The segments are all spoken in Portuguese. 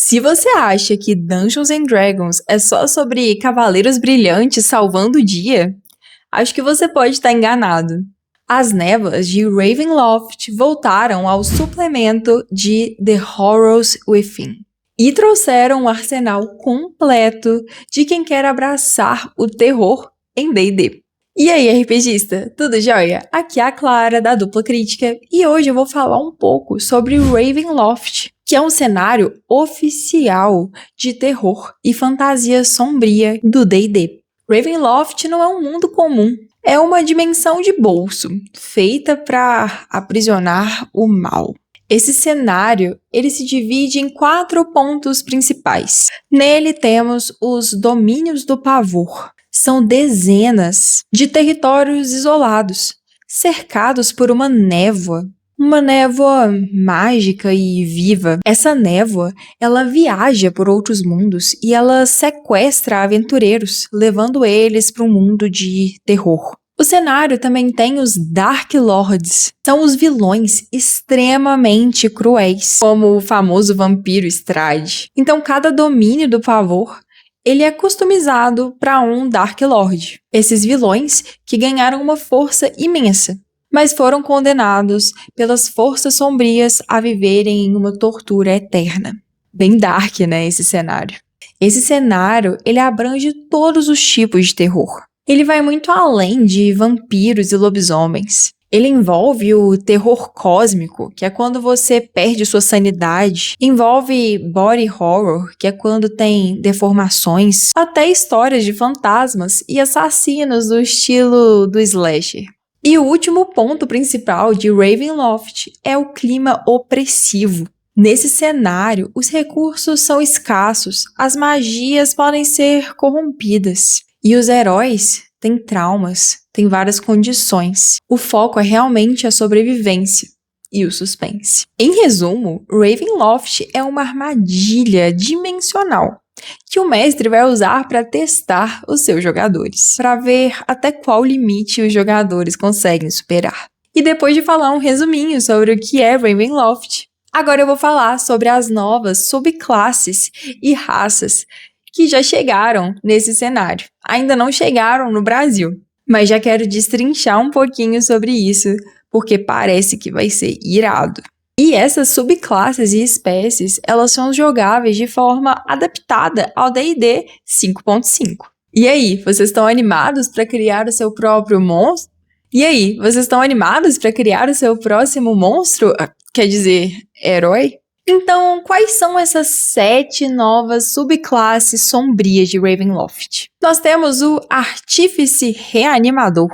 Se você acha que Dungeons and Dragons é só sobre cavaleiros brilhantes salvando o dia, acho que você pode estar enganado. As névoas de Ravenloft voltaram ao suplemento de The Horrors Within e trouxeram um arsenal completo de quem quer abraçar o terror em D&D. E aí, RPGista, tudo jóia? Aqui é a Clara, da Dupla Crítica, e hoje eu vou falar um pouco sobre Ravenloft, que é um cenário oficial de terror e fantasia sombria do D&D. Ravenloft não é um mundo comum, é uma dimensão de bolso, feita para aprisionar o mal. Esse cenário, ele se divide em 4 pontos principais. Nele temos os domínios do pavor. São dezenas de territórios isolados, cercados por uma névoa mágica e viva. Essa névoa, ela viaja por outros mundos e ela sequestra aventureiros, levando eles para um mundo de terror. O cenário também tem os Dark Lords, são os vilões extremamente cruéis, como o famoso vampiro Strahd. Então, cada domínio do pavor ele é customizado para um Dark Lord. Esses vilões que ganharam uma força imensa, mas foram condenados pelas forças sombrias a viverem em uma tortura eterna. Bem dark, né, esse cenário. Esse cenário, ele abrange todos os tipos de terror. Ele vai muito além de vampiros e lobisomens. Ele envolve o terror cósmico, que é quando você perde sua sanidade. Envolve body horror, que é quando tem deformações. Até histórias de fantasmas e assassinos do estilo do slasher. E o último ponto principal de Ravenloft é o clima opressivo. Nesse cenário, os recursos são escassos, as magias podem ser corrompidas. E os heróis têm traumas, têm várias condições. O foco é realmente a sobrevivência e o suspense. Em resumo, Ravenloft é uma armadilha dimensional que o mestre vai usar para testar os seus jogadores, para ver até qual limite os jogadores conseguem superar. E depois de falar um resuminho sobre o que é Ravenloft, agora eu vou falar sobre as novas subclasses e raças que já chegaram nesse cenário. Ainda não chegaram no Brasil, mas já quero destrinchar um pouquinho sobre isso, porque parece que vai ser irado. E essas subclasses e espécies, elas são jogáveis de forma adaptada ao D&D 5.5. E aí, vocês estão animados para criar o seu próprio monstro? E aí, vocês estão animados para criar o seu próximo monstro? Quer dizer, herói? Então, quais são essas 7 novas subclasses sombrias de Ravenloft? Nós temos o Artífice Reanimador,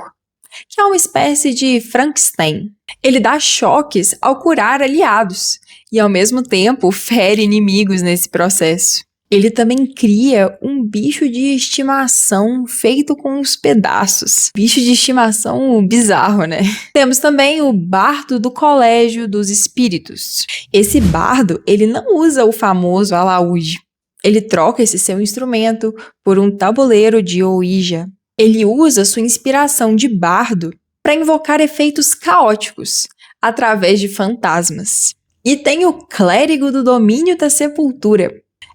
que é uma espécie de Frankenstein. Ele dá choques ao curar aliados e, ao mesmo tempo, fere inimigos nesse processo. Ele também cria um bicho de estimação feito com os pedaços. Bicho de estimação bizarro, né? Temos também o Bardo do Colégio dos Espíritos. Esse bardo, ele não usa o famoso alaúde. Ele troca esse seu instrumento por um tabuleiro de Ouija. Ele usa sua inspiração de bardo para invocar efeitos caóticos através de fantasmas. E tem o Clérigo do Domínio da Sepultura.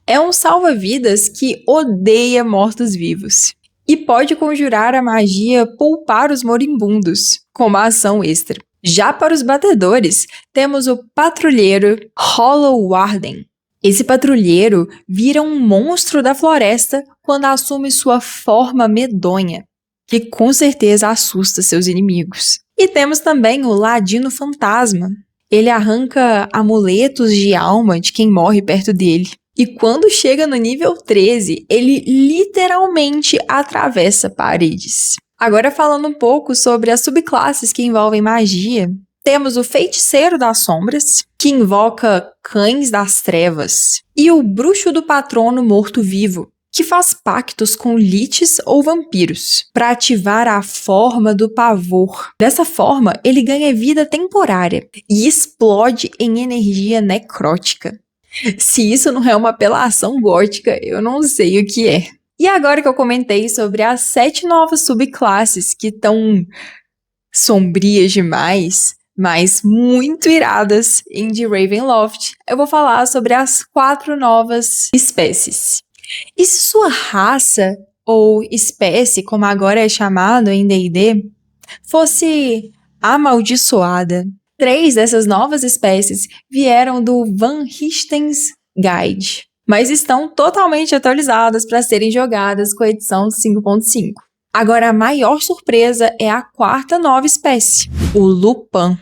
É um salva-vidas que odeia mortos-vivos e pode conjurar a magia poupar os moribundos, como a ação extra. Já para os batedores, temos o Patrulheiro Hollow Warden. Esse patrulheiro vira um monstro da floresta quando assume sua forma medonha, que com certeza assusta seus inimigos. E temos também o Ladino Fantasma. Ele arranca amuletos de alma de quem morre perto dele. E quando chega no nível 13, ele literalmente atravessa paredes. Agora falando um pouco sobre as subclasses que envolvem magia, temos o Feiticeiro das Sombras, que invoca Cães das Trevas, e o Bruxo do Patrono Morto-Vivo, que faz pactos com liches ou vampiros para ativar a forma do pavor. Dessa forma, ele ganha vida temporária e explode em energia necrótica. Se isso não é uma apelação gótica, eu não sei o que é. E agora que eu comentei sobre as 7 novas subclasses que estão sombrias demais, mas muito iradas em The Ravenloft, eu vou falar sobre as 4 novas espécies. E se sua raça, ou espécie, como agora é chamado em D&D, fosse amaldiçoada? 3 dessas novas espécies vieram do Van Richtens Guide, mas estão totalmente atualizadas para serem jogadas com a edição 5.5. Agora, a maior surpresa é a 4ª nova espécie, o Lupin.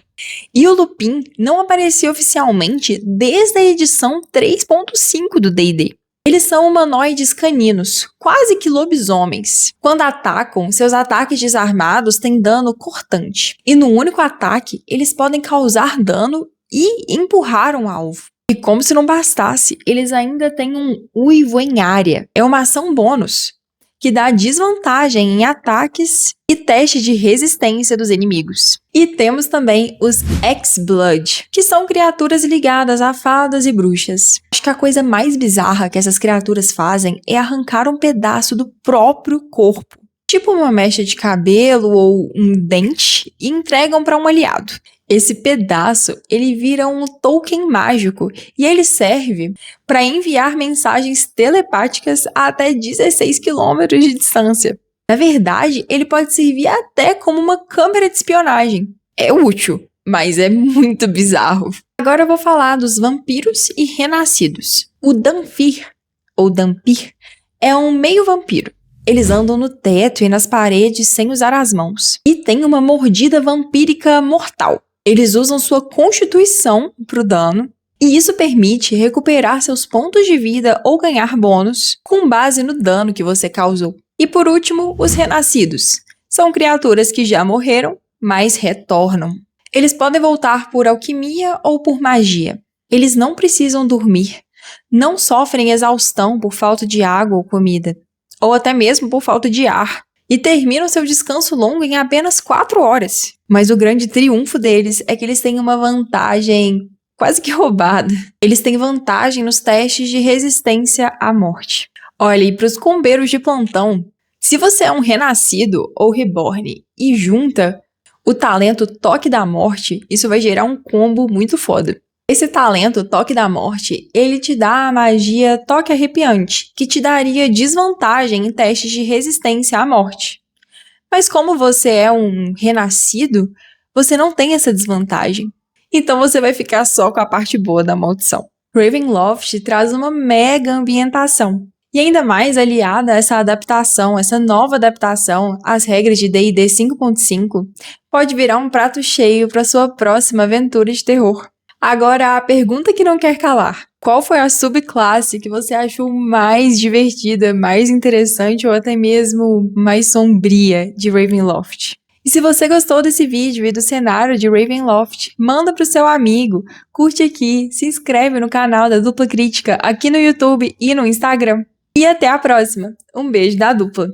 E o Lupin não aparecia oficialmente desde a edição 3.5 do D&D. Eles são humanoides caninos, quase que lobisomens. Quando atacam, seus ataques desarmados têm dano cortante. E no único ataque, eles podem causar dano e empurrar um alvo. E como se não bastasse, eles ainda têm um uivo em área. É uma ação bônus, que dá desvantagem em ataques e teste de resistência dos inimigos. E temos também os X-Blood, que são criaturas ligadas a fadas e bruxas. Acho que a coisa mais bizarra que essas criaturas fazem é arrancar um pedaço do próprio corpo, tipo uma mecha de cabelo ou um dente, e entregam para um aliado. Esse pedaço, ele vira um token mágico e ele serve para enviar mensagens telepáticas a até 16 km de distância. Na verdade, ele pode servir até como uma câmera de espionagem. É útil, mas é muito bizarro. Agora eu vou falar dos vampiros e renascidos. O Dhampir, ou Dhampir, é um meio vampiro. Eles andam no teto e nas paredes sem usar as mãos. E tem uma mordida vampírica mortal. Eles usam sua constituição para o dano, e isso permite recuperar seus pontos de vida ou ganhar bônus com base no dano que você causou. E por último, os renascidos. São criaturas que já morreram, mas retornam. Eles podem voltar por alquimia ou por magia. Eles não precisam dormir, não sofrem exaustão por falta de água ou comida, ou até mesmo por falta de ar. E terminam seu descanso longo em apenas 4 horas. Mas o grande triunfo deles é que eles têm uma vantagem quase que roubada. Eles têm vantagem nos testes de resistência à morte. Olha, e para os combeiros de plantão, se você é um renascido ou reborn e junta o talento Toque da Morte, isso vai gerar um combo muito foda. Esse talento, Toque da Morte, ele te dá a magia Toque Arrepiante, que te daria desvantagem em testes de resistência à morte. Mas como você é um renascido, você não tem essa desvantagem. Então você vai ficar só com a parte boa da maldição. Ravenloft traz uma mega ambientação. E ainda mais aliada a essa adaptação, essa nova adaptação às regras de D&D 5.5, pode virar um prato cheio para sua próxima aventura de terror. Agora, a pergunta que não quer calar. Qual foi a subclasse que você achou mais divertida, mais interessante ou até mesmo mais sombria de Ravenloft? E se você gostou desse vídeo e do cenário de Ravenloft, manda pro seu amigo, curte aqui, se inscreve no canal da Dupla Crítica aqui no YouTube e no Instagram. E até a próxima. Um beijo da Dupla!